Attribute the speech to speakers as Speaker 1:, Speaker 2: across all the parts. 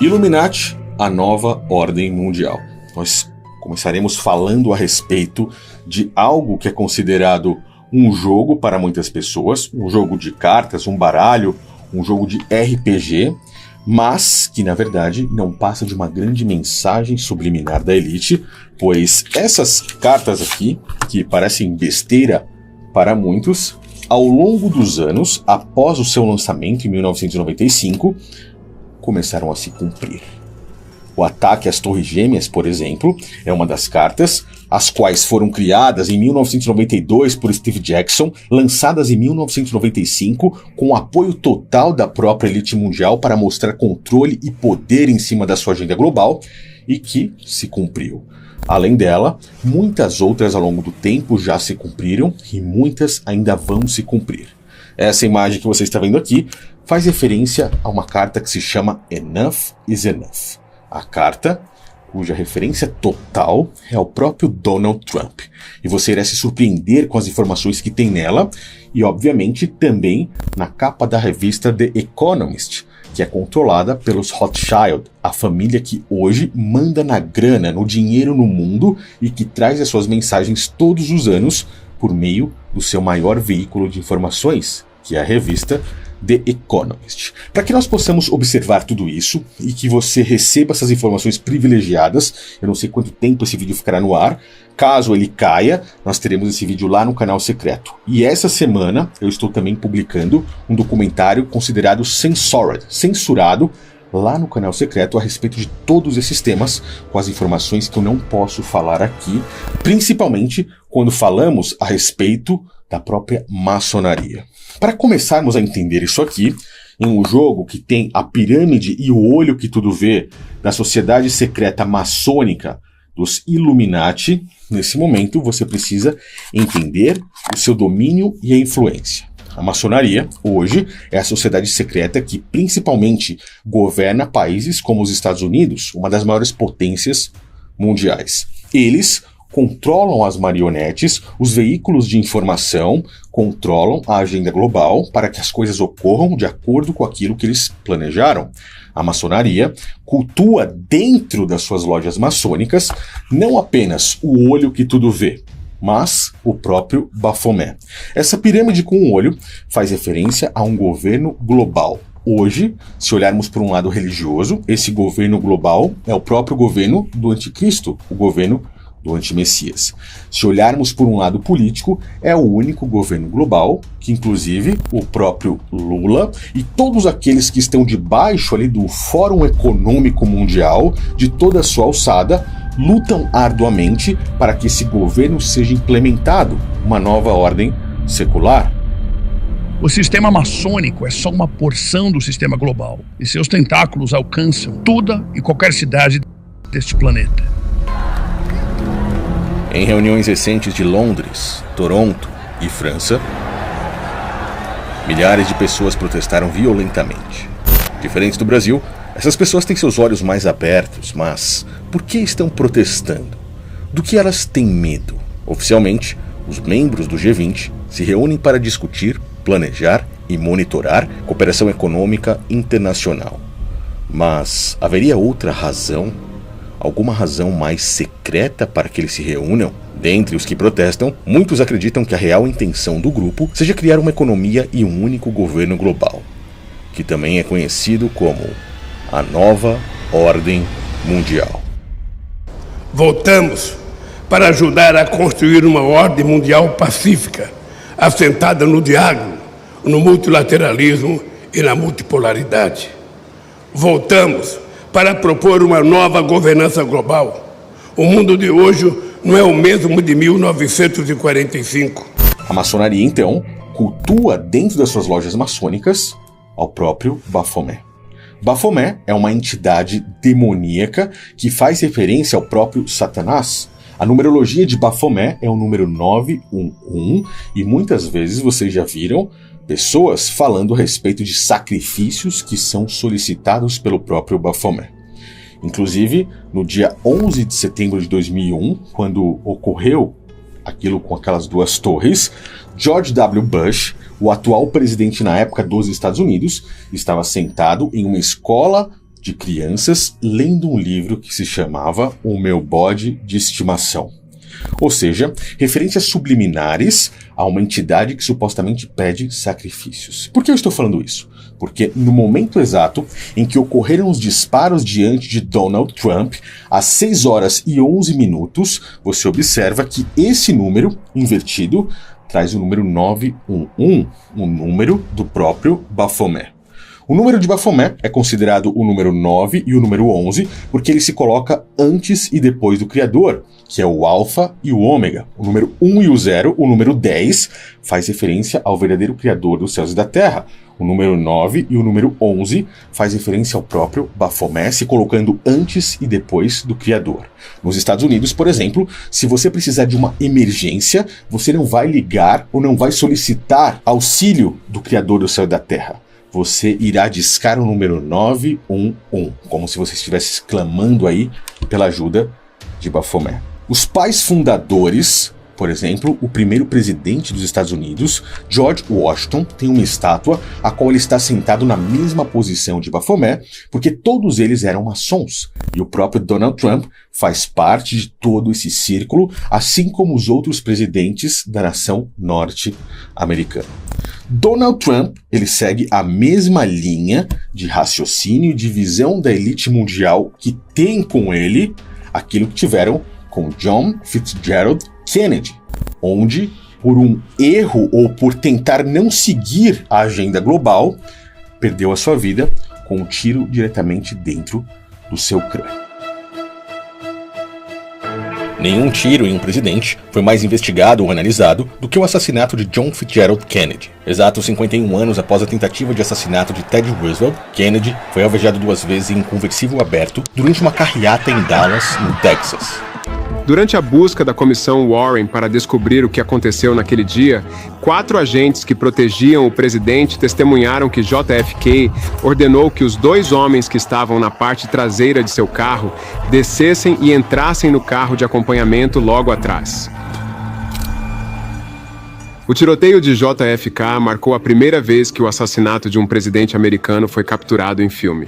Speaker 1: Illuminati, a nova ordem mundial. Nós começaremos falando a respeito de algo que é considerado um jogo para muitas pessoas, um jogo de cartas, um baralho, um jogo de RPG, mas que na verdade não passa de uma grande mensagem subliminar da elite, pois essas cartas aqui, que parecem besteira para muitos, ao longo dos anos, após o seu lançamento em 1995, começaram a se cumprir. O ataque às Torres Gêmeas, por exemplo, é uma das cartas, as quais foram criadas em 1992 por Steve Jackson, lançadas em 1995, com o apoio total da própria elite mundial para mostrar controle e poder em cima da sua agenda global, e que se cumpriu. Além dela, muitas outras ao longo do tempo já se cumpriram e muitas ainda vão se cumprir. Essa imagem que você está vendo aqui faz referência a uma carta que se chama Enough is Enough. A carta, cuja referência total é o próprio Donald Trump. E você irá se surpreender com as informações que tem nela e, obviamente, também na capa da revista The Economist, que é controlada pelos Rothschild, a família que hoje manda na grana, no dinheiro no mundo e que traz as suas mensagens todos os anos por meio do seu maior veículo de informações, que é a revista The Economist. Para que nós possamos observar tudo isso e que você receba essas informações privilegiadas, eu não sei quanto tempo esse vídeo ficará no ar, caso ele caia, nós teremos esse vídeo lá no canal secreto. E essa semana eu estou também publicando um documentário considerado censurado, lá no canal secreto a respeito de todos esses temas, com as informações que eu não posso falar aqui, principalmente quando falamos a respeito da própria maçonaria. Para começarmos a entender isso aqui, em um jogo que tem a pirâmide e o olho que tudo vê da sociedade secreta maçônica dos Illuminati, nesse momento você precisa entender o seu domínio e a influência. A maçonaria, hoje, é a sociedade secreta que principalmente governa países como os Estados Unidos, uma das maiores potências mundiais. Eles controlam as marionetes, os veículos de informação, controlam a agenda global para que as coisas ocorram de acordo com aquilo que eles planejaram. A maçonaria cultua dentro das suas lojas maçônicas não apenas o olho que tudo vê, mas o próprio Baphomet. Essa pirâmide com um olho faz referência a um governo global. Hoje, se olharmos por um lado religioso, esse governo global é o próprio governo do anticristo, o governo do antimessias. Se olharmos por um lado político, é o único governo global que, inclusive, o próprio Lula e todos aqueles que estão debaixo ali do Fórum Econômico Mundial, de toda a sua alçada, lutam arduamente para que esse governo seja implementado, uma nova ordem secular.
Speaker 2: O sistema maçônico é só uma porção do sistema global, e seus tentáculos alcançam toda e qualquer cidade deste planeta.
Speaker 1: Em reuniões recentes de Londres, Toronto e França, milhares de pessoas protestaram violentamente. Diferente do Brasil, essas pessoas têm seus olhos mais abertos, mas por que estão protestando? Do que elas têm medo? Oficialmente, os membros do G20 se reúnem para discutir, planejar e monitorar cooperação econômica internacional. Mas haveria outra razão? Alguma razão mais secreta para que eles se reúnam? Dentre os que protestam, muitos acreditam que a real intenção do grupo seja criar uma economia e um único governo global, que também é conhecido como a nova ordem mundial.
Speaker 3: Voltamos para ajudar a construir uma ordem mundial pacífica, assentada no diálogo, no multilateralismo e na multipolaridade. Voltamos para propor uma nova governança global. O mundo de hoje não é o mesmo de 1945.
Speaker 1: A maçonaria, então, cultua dentro das suas lojas maçônicas ao próprio Baphomet. Baphomet é uma entidade demoníaca que faz referência ao próprio Satanás. A numerologia de Baphomet é o número 911 e muitas vezes vocês já viram pessoas falando a respeito de sacrifícios que são solicitados pelo próprio Baphomet. Inclusive, no dia 11 de setembro de 2001, quando ocorreu aquilo com aquelas duas torres, George W. Bush, o atual presidente na época dos Estados Unidos, estava sentado em uma escola de crianças lendo um livro que se chamava O Meu Bode de Estimação. Ou seja, referências subliminares a uma entidade que supostamente pede sacrifícios. Por que eu estou falando isso? Porque no momento exato em que ocorreram os disparos diante de Donald Trump, às 6 horas e 11 minutos, você observa que esse número invertido traz o número 911, o número do próprio Baphomet. O número de Baphomet é considerado o número 9 e o número 11 porque ele se coloca antes e depois do Criador, que é o Alfa e o Ômega. O número 1 e o 0, o número 10, faz referência ao verdadeiro Criador dos céus e da terra. O número 9 e o número 11 faz referência ao próprio Baphomet, se colocando antes e depois do Criador. Nos Estados Unidos, por exemplo, se você precisar de uma emergência, você não vai ligar ou não vai solicitar auxílio do Criador do céu e da terra. Você irá discar o número 911, como se você estivesse clamando aí pela ajuda de Baphomet. Os pais fundadores, por exemplo, o primeiro presidente dos Estados Unidos, George Washington, tem uma estátua a qual ele está sentado na mesma posição de Baphomet, porque todos eles eram maçons. E o próprio Donald Trump faz parte de todo esse círculo, assim como os outros presidentes da nação norte-americana. Donald Trump, ele segue a mesma linha de raciocínio e de visão da elite mundial que tem com ele aquilo que tiveram com John Fitzgerald Kennedy, onde, por um erro ou por tentar não seguir a agenda global, perdeu a sua vida com um tiro diretamente dentro do seu crânio. Nenhum tiro em um presidente foi mais investigado ou analisado do que o assassinato de John Fitzgerald Kennedy. Exatos 51 anos após a tentativa de assassinato de Teddy Roosevelt, Kennedy foi alvejado 2 vezes em um conversível aberto durante uma carreata em Dallas, no Texas.
Speaker 4: Durante a busca da comissão Warren para descobrir o que aconteceu naquele dia, 4 agentes que protegiam o presidente testemunharam que JFK ordenou que os 2 homens que estavam na parte traseira de seu carro descessem e entrassem no carro de acompanhamento logo atrás. O tiroteio de JFK marcou a primeira vez que o assassinato de um presidente americano foi capturado em filme.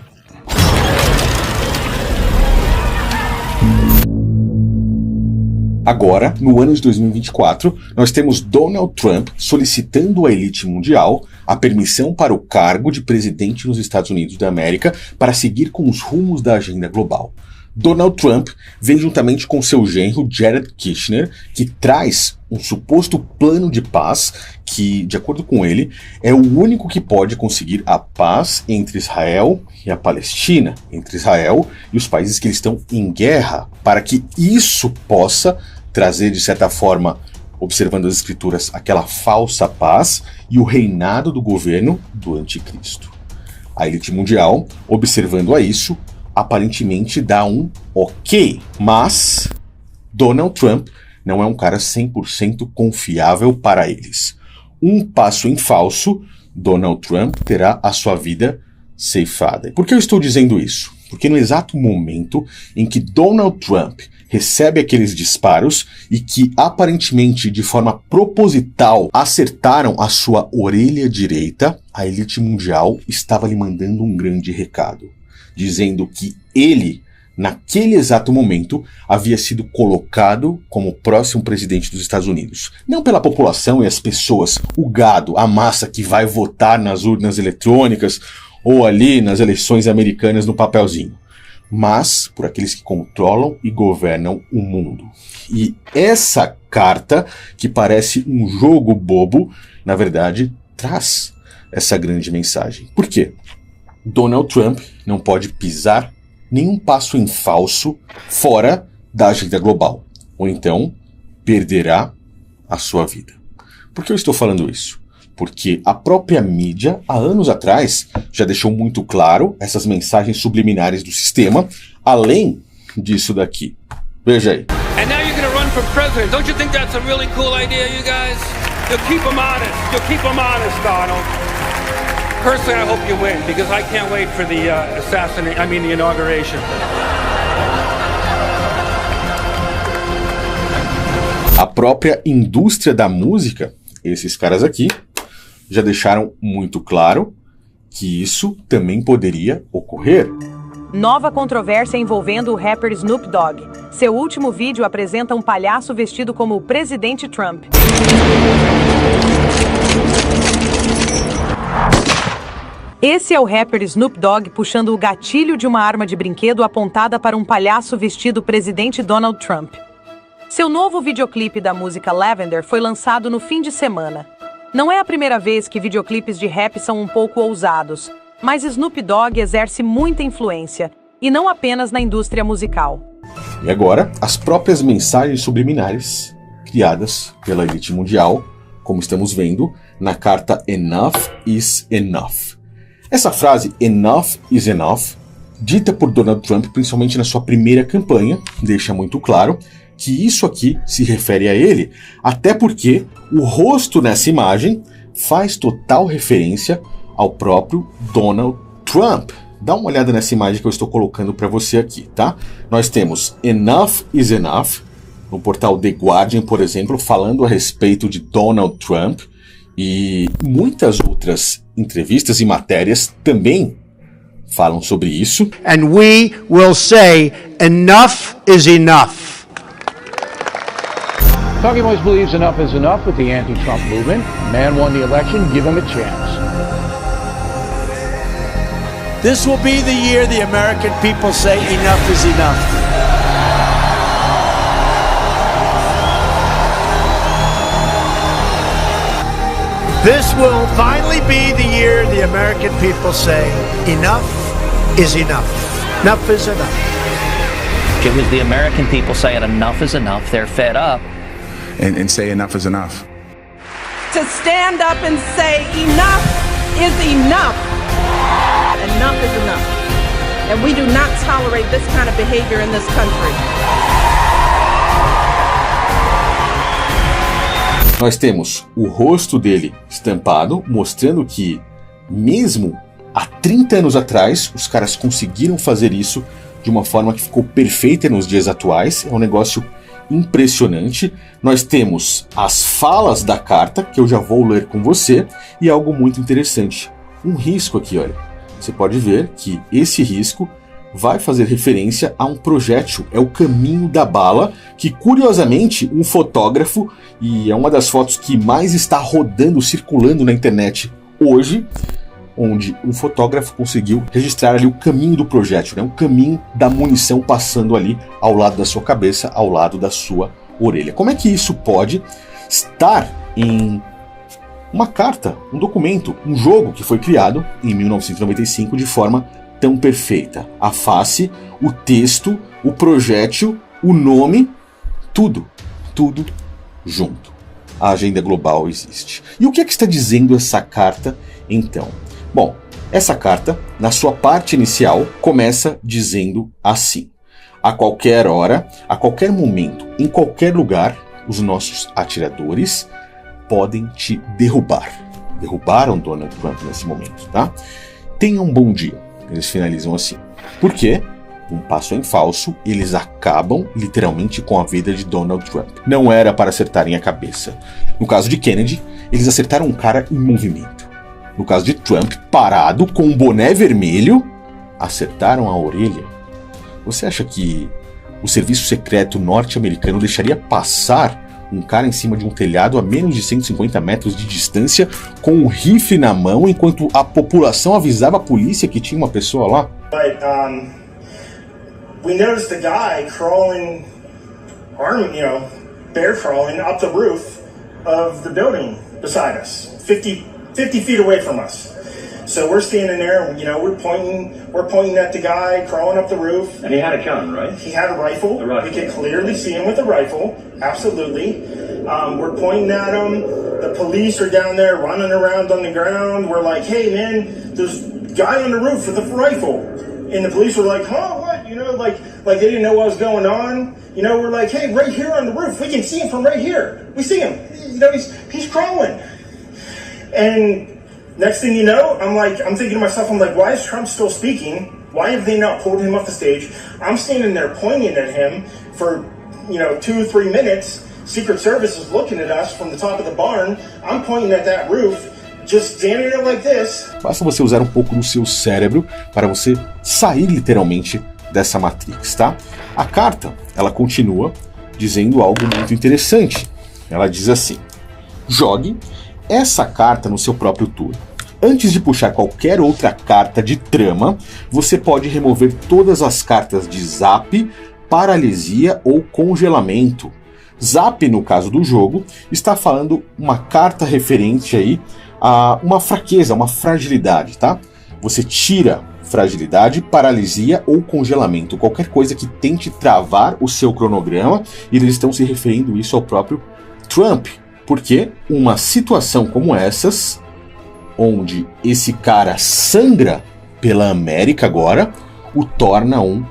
Speaker 1: Agora, no ano de 2024, nós temos Donald Trump solicitando à elite mundial a permissão para o cargo de presidente nos Estados Unidos da América para seguir com os rumos da agenda global. Donald Trump vem juntamente com seu genro Jared Kushner, que traz um suposto plano de paz que, de acordo com ele, é o único que pode conseguir a paz entre Israel e a Palestina, entre Israel e os países que eles estão em guerra, para que isso possa trazer, de certa forma, observando as escrituras, aquela falsa paz e o reinado do governo do anticristo. A elite mundial, observando a isso, aparentemente dá um ok, mas Donald Trump não é um cara 100% confiável para eles. Um passo em falso, Donald Trump terá a sua vida ceifada. Por que eu estou dizendo isso? Porque no exato momento em que Donald Trump recebe aqueles disparos e que aparentemente de forma proposital acertaram a sua orelha direita, a elite mundial estava lhe mandando um grande recado, dizendo que ele, naquele exato momento, havia sido colocado como o próximo presidente dos Estados Unidos. Não pela população e as pessoas, o gado, a massa que vai votar nas urnas eletrônicas ou ali nas eleições americanas no papelzinho, mas por aqueles que controlam e governam o mundo. E essa carta, que parece um jogo bobo, na verdade, traz essa grande mensagem. Por quê? Donald Trump não pode pisar nenhum passo em falso fora da agenda global, ou então perderá a sua vida. Por que eu estou falando isso? Porque a própria mídia, há anos atrás, já deixou muito claro essas mensagens subliminares do sistema, além disso daqui. Veja aí.
Speaker 5: And now you're going to run for president. Don't you think that's a really cool idea, you guys? You'll keep them honest. You'll keep them honest, Donald. Personally, I hope you win, because I can't wait for the the inauguration.
Speaker 1: A própria indústria da música, esses caras aqui, já deixaram muito claro que isso também poderia ocorrer.
Speaker 6: Nova controvérsia envolvendo o rapper Snoop Dogg. Seu último vídeo apresenta um palhaço vestido como o presidente Trump. Esse é o rapper Snoop Dogg puxando o gatilho de uma arma de brinquedo apontada para um palhaço vestido presidente Donald Trump. Seu novo videoclipe da música Lavender foi lançado no fim de semana. Não é a primeira vez que videoclipes de rap são um pouco ousados, mas Snoop Dogg exerce muita influência, e não apenas na indústria musical.
Speaker 1: E agora, as próprias mensagens subliminares criadas pela elite mundial, como estamos vendo na carta Enough is Enough. Essa frase, enough is enough, dita por Donald Trump, principalmente na sua primeira campanha, deixa muito claro que isso aqui se refere a ele, até porque o rosto nessa imagem faz total referência ao próprio Donald Trump. Dá uma olhada nessa imagem que eu estou colocando para você aqui, tá? Nós temos enough is enough, no portal The Guardian, por exemplo, falando a respeito de Donald Trump, e muitas outras entrevistas e matérias também falam sobre isso.
Speaker 7: And we will say enough is enough.
Speaker 8: Talking Points believes enough is enough with the anti-Trump movement. Man won the election, give him a chance.
Speaker 7: This will be the year the American people say enough is enough. This will finally be the year the American people say enough is enough. Enough is enough.
Speaker 9: It was the American people saying enough is enough. They're fed up.
Speaker 10: And say enough is enough.
Speaker 11: To stand up and say enough is enough. Enough is enough. And we do not tolerate this kind of behavior in this country.
Speaker 1: Nós temos o rosto dele estampado, mostrando que, mesmo há 30 anos atrás, os caras conseguiram fazer isso de uma forma que ficou perfeita nos dias atuais. É um negócio impressionante. Nós temos as falas da carta, que eu já vou ler com você, e algo muito interessante. Um risco aqui, olha. Você pode ver que esse risco vai fazer referência a um projétil, é o caminho da bala, que curiosamente um fotógrafo, e é uma das fotos que mais está rodando, circulando na internet hoje, onde um fotógrafo conseguiu registrar ali o caminho do projétil, né? O caminho da munição passando ali ao lado da sua cabeça, ao lado da sua orelha. Como é que isso pode estar em uma carta, um documento, um jogo que foi criado em 1995 de forma tão perfeita? A face, o texto, o projétil, o nome, tudo junto. A agenda global existe. E o que é que está dizendo essa carta, então? Bom, essa carta, na sua parte inicial, começa dizendo assim: a qualquer hora, a qualquer momento, em qualquer lugar, os nossos atiradores podem te derrubar. Derrubaram Donald Trump nesse momento, tá? Tenha um bom dia. Eles finalizam assim. Por quê? Um passo em falso, eles acabam literalmente com a vida de Donald Trump. Não era para acertarem a cabeça. No caso de Kennedy, eles acertaram um cara em movimento. No caso de Trump, parado, com um boné vermelho, acertaram a orelha. Você acha que o serviço secreto norte-americano deixaria passar um cara em cima de um telhado a menos de 150 metros de distância com um rifle na mão enquanto a população avisava a polícia que tinha uma pessoa lá?
Speaker 12: We noticed a guy crawling, bear crawling up the roof of the building beside us, 50 feet away from us. So we're standing there, and we're pointing at the guy crawling up the roof.
Speaker 13: And he had a gun, right?
Speaker 12: He had a rifle. We could clearly see him with a rifle, absolutely. We're pointing at him. The police are down there running around on the ground. We're like, hey man, there's a guy on the roof with a rifle. And the police were like, huh, what? Like they didn't know what was going on. We're like, hey, right here on the roof, we can see him from right here. We see him. He's crawling. And next thing you know, I'm thinking to myself, why is Trump still speaking? Why have they not pulled him off the stage? I'm standing there pointing at him for, 2 or 3 minutes. Secret Service is looking at us from the top of the barn. I'm pointing at that roof. just standing there like this.
Speaker 1: Basta você usar um pouco do seu cérebro para você sair literalmente dessa Matrix, tá? A carta, ela continua dizendo algo muito interessante. Ela diz assim: jogue essa carta no seu próprio turno. Antes de puxar qualquer outra carta de trama, você pode remover todas as cartas de zap, paralisia ou congelamento. Zap, no caso do jogo, está falando uma carta referente aí a uma fraqueza, uma fragilidade, tá? Você tira fragilidade, paralisia ou congelamento, qualquer coisa que tente travar o seu cronograma, e eles estão se referindo isso ao próprio Trump, porque uma situação como essas, onde esse cara sangra pela América agora, o torna um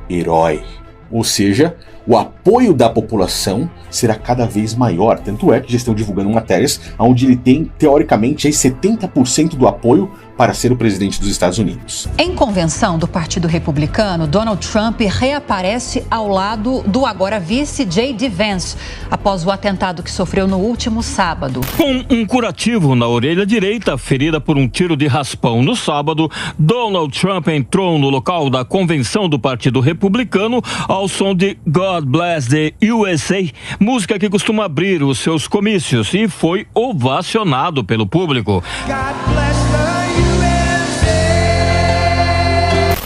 Speaker 1: herói. Ou seja, o apoio da população será cada vez maior. Tanto é que já estão divulgando matérias onde ele tem, teoricamente, aí 70% do apoio para ser o presidente dos Estados Unidos.
Speaker 13: Em convenção do Partido Republicano, Donald Trump reaparece ao lado do agora vice J.D. Vance, após o atentado que sofreu no último sábado.
Speaker 14: Com um curativo na orelha direita, ferida por um tiro de raspão no sábado, Donald Trump entrou no local da convenção do Partido Republicano ao som de God Bless the USA, música que costuma abrir os seus comícios, e foi ovacionado pelo público.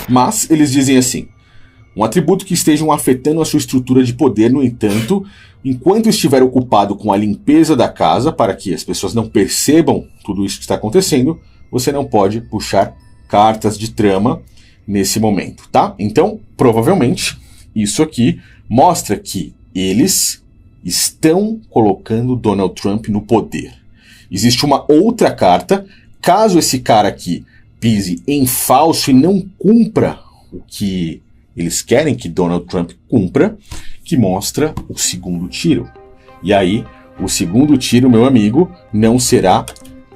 Speaker 1: Mas eles dizem assim: um atributo que estejam afetando a sua estrutura de poder, no entanto, enquanto estiver ocupado com a limpeza da casa, para que as pessoas não percebam tudo isso que está acontecendo, você não pode puxar cartas de trama nesse momento, tá? Então, provavelmente, isso aqui mostra que eles estão colocando Donald Trump no poder. Existe uma outra carta, caso esse cara aqui pise em falso e não cumpra o que eles querem que Donald Trump cumpra, que mostra o segundo tiro. E aí, o segundo tiro, meu amigo, não será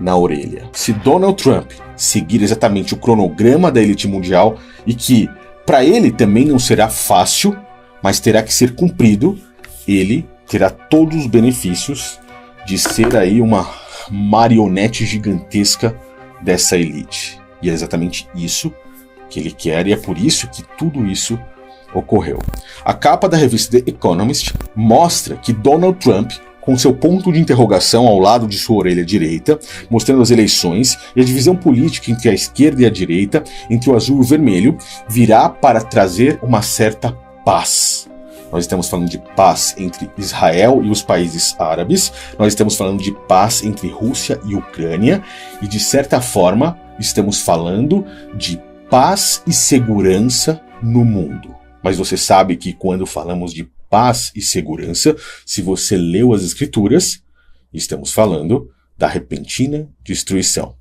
Speaker 1: na orelha. Se Donald Trump seguir exatamente o cronograma da elite mundial, e que para ele também não será fácil, mas terá que ser cumprido, ele terá todos os benefícios de ser aí uma marionete gigantesca dessa elite. E é exatamente isso que ele quer, e é por isso que tudo isso ocorreu. A capa da revista The Economist mostra que Donald Trump, com seu ponto de interrogação ao lado de sua orelha direita, mostrando as eleições e a divisão política entre a esquerda e a direita, entre o azul e o vermelho, virá para trazer uma certa paz. Nós estamos falando de paz entre Israel e os países árabes, nós estamos falando de paz entre Rússia e Ucrânia, e de certa forma estamos falando de paz e segurança no mundo. Mas você sabe que quando falamos de paz e segurança, se você leu as escrituras, estamos falando da repentina destruição.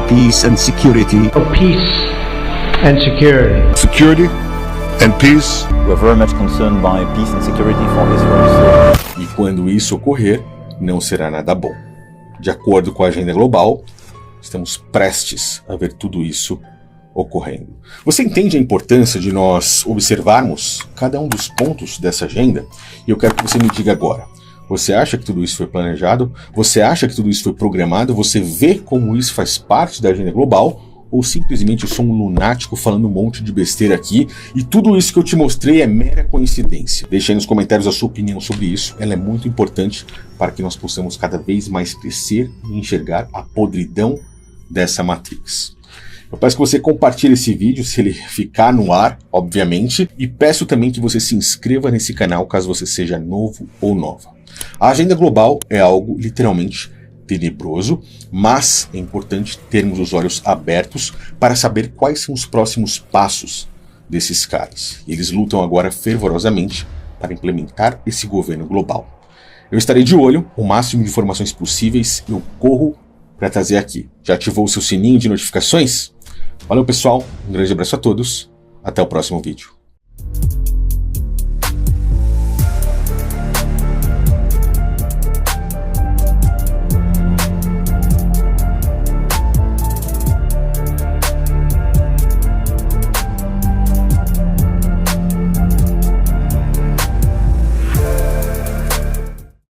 Speaker 15: Peace and security.
Speaker 8: Peace and security.
Speaker 15: Security and peace.
Speaker 9: We're very much concerned by peace and security for Israel.
Speaker 1: E quando isso ocorrer, não será nada bom. De acordo com a agenda global, estamos prestes a ver tudo isso ocorrendo. Você entende a importância de nós observarmos cada um dos pontos dessa agenda? E eu quero que você me diga agora. Você acha que tudo isso foi planejado? Você acha que tudo isso foi programado? Você vê como isso faz parte da agenda global? Ou simplesmente eu sou um lunático falando um monte de besteira aqui e tudo isso que eu te mostrei é mera coincidência? Deixe aí nos comentários a sua opinião sobre isso. Ela é muito importante para que nós possamos cada vez mais crescer e enxergar a podridão dessa Matrix. Eu peço que você compartilhe esse vídeo, se ele ficar no ar, obviamente, e peço também que você se inscreva nesse canal caso você seja novo ou nova. A agenda global é algo literalmente tenebroso, mas é importante termos os olhos abertos para saber quais são os próximos passos desses caras. Eles lutam agora fervorosamente para implementar esse governo global. Eu estarei de olho, o máximo de informações possíveis eu corro para trazer aqui. Já ativou o seu sininho de notificações? Valeu pessoal, um grande abraço a todos, até o próximo vídeo.